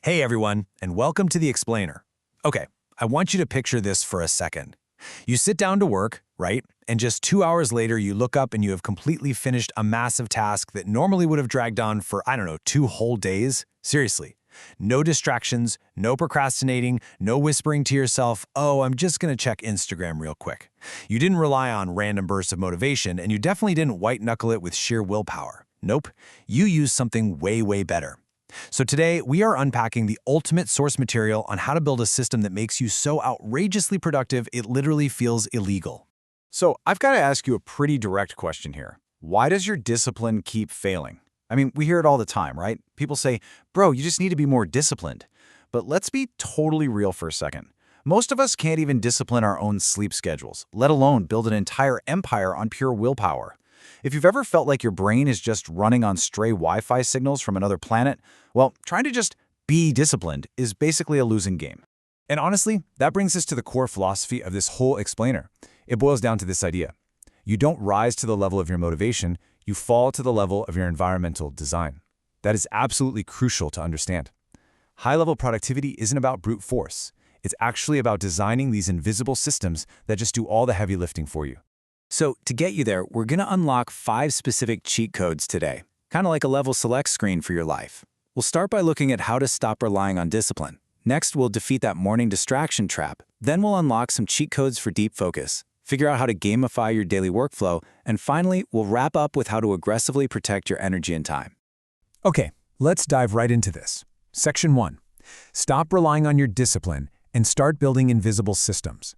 Hey everyone, and welcome to The Explainer. Okay, I want you to picture this for a second. You sit down to work, right? And just 2 hours later, you look up and you have completely finished a massive task that normally would have dragged on for, 2 whole days. Seriously. No distractions, no procrastinating, no whispering to yourself, oh, I'm just gonna check Instagram real quick. You didn't rely on random bursts of motivation, and you definitely didn't white-knuckle it with sheer willpower. Nope, you used something way better. So today, we are unpacking the ultimate source material on how to build a system that makes you so outrageously productive it literally feels illegal. So I've got to ask you a pretty direct question here. Why does your discipline keep failing? I mean, we hear it all the time, right? People say, bro, you just need to be more disciplined. But let's be totally real for a second. Most of us can't even discipline our own sleep schedules, let alone build an entire empire on pure willpower. If you've ever felt like your brain is just running on stray Wi-Fi signals from another planet, well, trying to just be disciplined is basically a losing game. And honestly, that brings us to the core philosophy of this whole explainer. It boils down to this idea. You don't rise to the level of your motivation, you fall to the level of your environmental design. That is absolutely crucial to understand. High-level productivity isn't about brute force. It's actually about designing these invisible systems that just do all the heavy lifting for you. So to get you there, we're gonna unlock 5 specific cheat codes today, kind of like a level select screen for your life. We'll start by looking at how to stop relying on discipline. Next, we'll defeat that morning distraction trap. Then we'll unlock some cheat codes for deep focus, figure out how to gamify your daily workflow, and finally, we'll wrap up with how to aggressively protect your energy and time. Okay, let's dive right into this. Section 1. Stop relying on your discipline and start building invisible systems.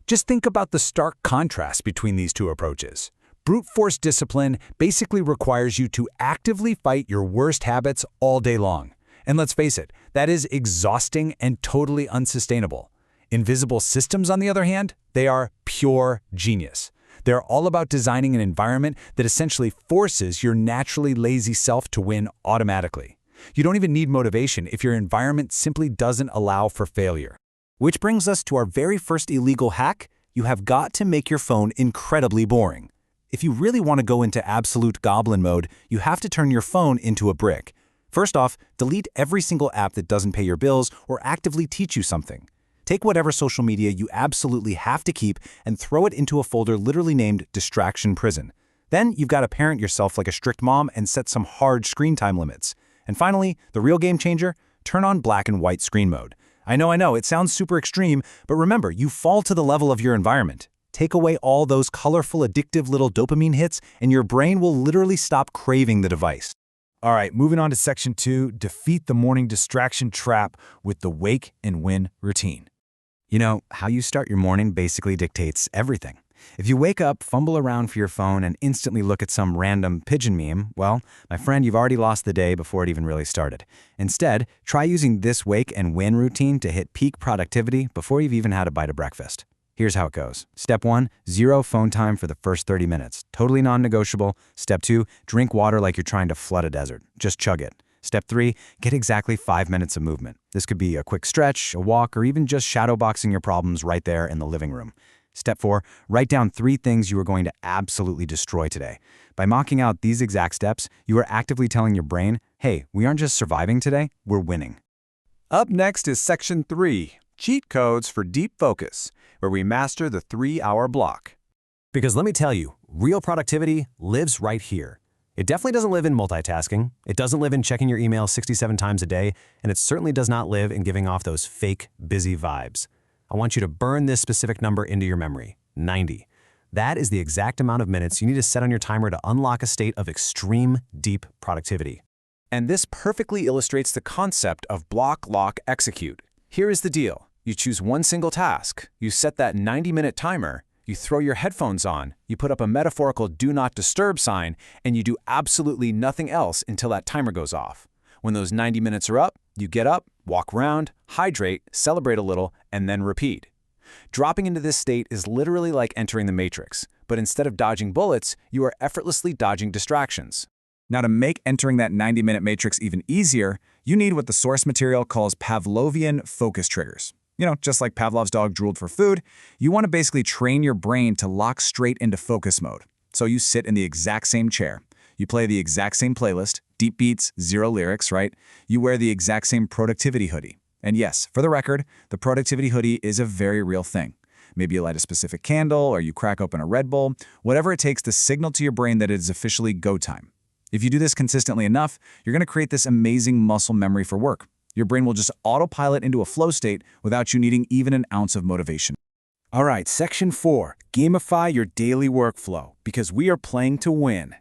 Just think about the stark contrast between these two approaches. Brute force discipline basically requires you to actively fight your worst habits all day long. And let's face it, that is exhausting and totally unsustainable. Invisible systems, on the other hand, they are pure genius. They're all about designing an environment that essentially forces your naturally lazy self to win automatically. You don't even need motivation if your environment simply doesn't allow for failure. Which brings us to our very first illegal hack. You have got to make your phone incredibly boring. If you really want to go into absolute goblin mode, you have to turn your phone into a brick. First off, delete every single app that doesn't pay your bills or actively teach you something. Take whatever social media you absolutely have to keep and throw it into a folder literally named Distraction Prison. Then you've got to parent yourself like a strict mom and set some hard screen time limits. And finally, the real game changer, turn on black and white screen mode. I know, it sounds super extreme, but remember, you fall to the level of your environment. Take away all those colorful, addictive little dopamine hits, and your brain will literally stop craving the device. All right, moving on to Section 2, defeat the morning distraction trap with the wake and win routine. You know, how you start your morning basically dictates everything. If you wake up, fumble around for your phone, and instantly look at some random pigeon meme, well, my friend, you've already lost the day before it even really started. Instead, try using this wake and win routine to hit peak productivity before you've even had a bite of breakfast. Here's how it goes. Step 1, 0 phone time for the first 30 minutes. Totally non-negotiable. Step 2, drink water like you're trying to flood a desert. Just chug it. Step 3, get exactly 5 minutes of movement. This could be a quick stretch, a walk, or even just shadowboxing your problems right there in the living room. Step 4, write down 3 things you are going to absolutely destroy today. By mocking out these exact steps, you are actively telling your brain, hey, we aren't just surviving today, we're winning. Up next is Section 3, cheat codes for deep focus, where we master the 3-hour block. Because let me tell you, real productivity lives right here. It definitely doesn't live in multitasking, it doesn't live in checking your email 67 times a day, and it certainly does not live in giving off those fake, busy vibes. I want you to burn this specific number into your memory, 90. That is the exact amount of minutes you need to set on your timer to unlock a state of extreme, deep productivity. And this perfectly illustrates the concept of block, lock, execute. Here is the deal. You choose one single task, you set that 90-minute timer, you throw your headphones on, you put up a metaphorical do not disturb sign, and you do absolutely nothing else until that timer goes off. When those 90 minutes are up, you get up, walk around, hydrate, celebrate a little, and then repeat. Dropping into this state is literally like entering the Matrix, but instead of dodging bullets, you are effortlessly dodging distractions. Now, to make entering that 90-minute matrix even easier, you need what the source material calls Pavlovian focus triggers. You know, just like Pavlov's dog drooled for food, you want to basically train your brain to lock straight into focus mode. So you sit in the exact same chair, you play the exact same playlist, Deep beats, zero lyrics, right? You wear the exact same productivity hoodie. And yes, for the record, the productivity hoodie is a very real thing. Maybe you light a specific candle or you crack open a Red Bull, whatever it takes to signal to your brain that it is officially go time. If you do this consistently enough, you're going to create this amazing muscle memory for work. Your brain will just autopilot into a flow state without you needing even an ounce of motivation. All right, Section 4. Gamify your daily workflow, because we are playing to win.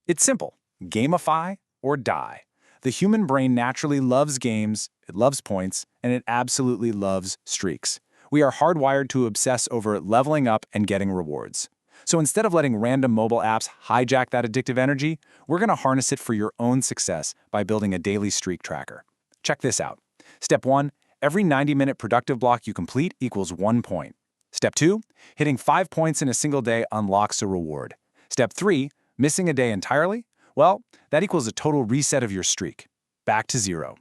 It's simple. Gamify or die. The human brain naturally loves games, it loves points, and it absolutely loves streaks. We are hardwired to obsess over leveling up and getting rewards. So instead of letting random mobile apps hijack that addictive energy, we're going to harness it for your own success by building a daily streak tracker. Check this out. Step 1, every 90-minute productive block you complete equals 1 point. Step 2, hitting 5 points in a single day unlocks a reward. Step 3, missing a day entirely? Well, that equals a total reset of your streak. Back to 0.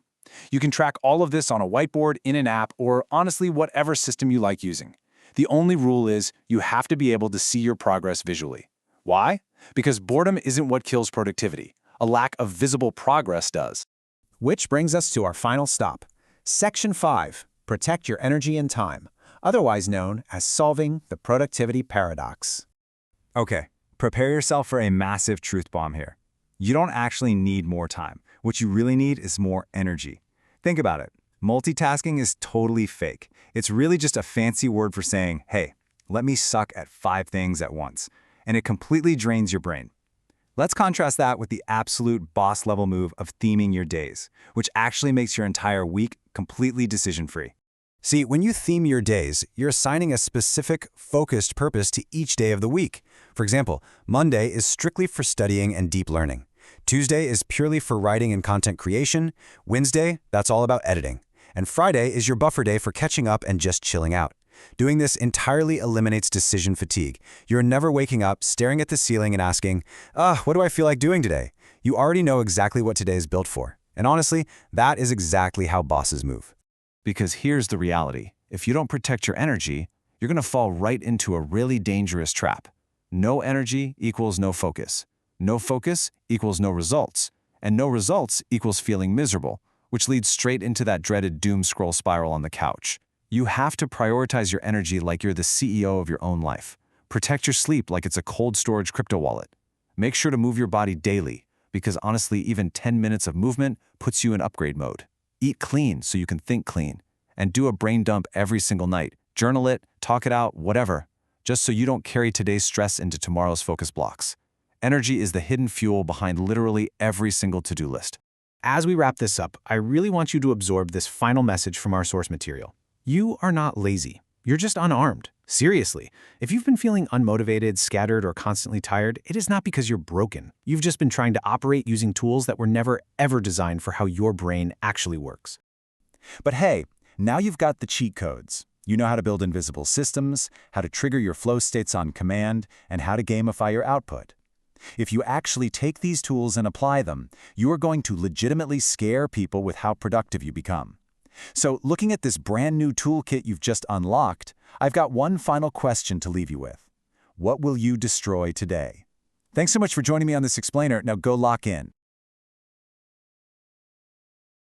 You can track all of this on a whiteboard, in an app, or honestly, whatever system you like using. The only rule is you have to be able to see your progress visually. Why? Because boredom isn't what kills productivity. A lack of visible progress does. Which brings us to our final stop. Section 5. Protect your energy and time, otherwise known as solving the productivity paradox. Okay, prepare yourself for a massive truth bomb here. You don't actually need more time. What you really need is more energy. Think about it. Multitasking is totally fake. It's really just a fancy word for saying, hey, let me suck at 5 things at once. And it completely drains your brain. Let's contrast that with the absolute boss-level move of theming your days, which actually makes your entire week completely decision-free. See, when you theme your days, you're assigning a specific, focused purpose to each day of the week. For example, Monday is strictly for studying and deep learning. Tuesday is purely for writing and content creation. Wednesday, that's all about editing. And Friday is your buffer day for catching up and just chilling out. Doing this entirely eliminates decision fatigue. You're never waking up, staring at the ceiling and asking, what do I feel like doing today? You already know exactly what today is built for. And honestly, that is exactly how bosses move. Because here's the reality. If you don't protect your energy, you're going to fall right into a really dangerous trap. No energy equals no focus. No focus equals no results. And no results equals feeling miserable, which leads straight into that dreaded doom scroll spiral on the couch. You have to prioritize your energy like you're the CEO of your own life. Protect your sleep like it's a cold storage crypto wallet. Make sure to move your body daily, because honestly, even 10 minutes of movement puts you in upgrade mode. Eat clean so you can think clean. And do a brain dump every single night. Journal it, talk it out, whatever, just so you don't carry today's stress into tomorrow's focus blocks. Energy is the hidden fuel behind literally every single to-do list. As we wrap this up, I really want you to absorb this final message from our source material. You are not lazy. You're just unarmed. Seriously, if you've been feeling unmotivated, scattered, or constantly tired, it is not because you're broken. You've just been trying to operate using tools that were never, ever designed for how your brain actually works. But hey, now you've got the cheat codes. You know how to build invisible systems, how to trigger your flow states on command, and how to gamify your output. If you actually take these tools and apply them, you are going to legitimately scare people with how productive you become. So, looking at this brand new toolkit you've just unlocked, I've got one final question to leave you with. What will you destroy today? Thanks so much for joining me on this explainer. Now go lock in.